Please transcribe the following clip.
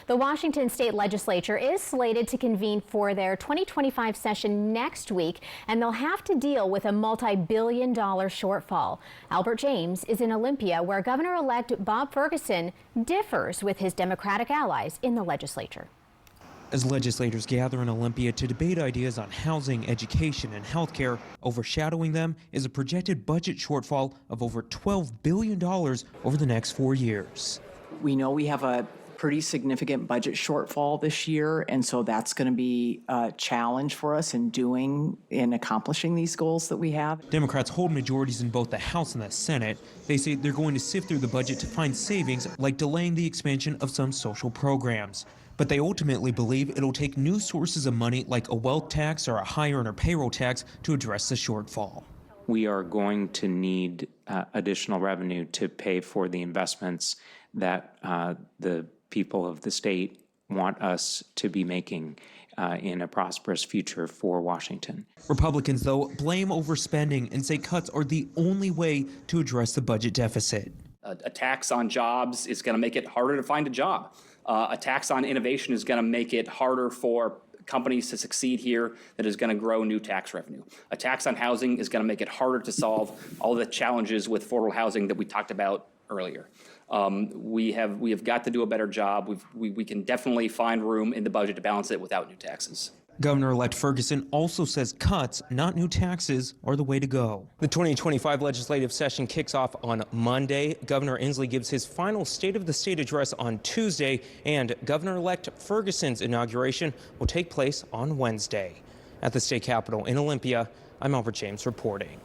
The Washington State Legislature is slated to convene for their 2025 session next week, and they'll have to deal with a multi-billion-dollar shortfall. Albert James is in Olympia, where Governor-elect Bob Ferguson differs with his Democratic allies in the legislature. As legislators gather in Olympia to debate ideas on housing, education, and health care, overshadowing them is a projected budget shortfall of over $12 billion over the next 4 years. We know we have a pretty significant budget shortfall this year, and so that's going to be a challenge for us in accomplishing these goals that we have. Democrats hold majorities in both the House and the Senate. They say they're going to sift through the budget to find savings, like delaying the expansion of some social programs. But they ultimately believe it'll take new sources of money like a wealth tax or a high earner payroll tax to address the shortfall. We are going to need additional revenue to pay for the investments that the people of the state want us to be making in a prosperous future for Washington. Republicans, though, blame overspending and say cuts are the only way to address the budget deficit. A tax on jobs is going to make it harder to find a job. A tax on innovation is going to make it harder for companies to succeed here, that is going to grow new tax revenue. A tax on housing is going to make it harder to solve all the challenges with affordable housing that we talked about earlier. We have got to do a better job. We can definitely find room in the budget to balance it without new taxes. Governor-elect Ferguson also says cuts, not new taxes, are the way to go. The 2025 legislative session kicks off on Monday. Governor Inslee gives his final State of the State address on Tuesday, and Governor-elect Ferguson's inauguration will take place on Wednesday. At the state capitol in Olympia, I'm Albert James reporting.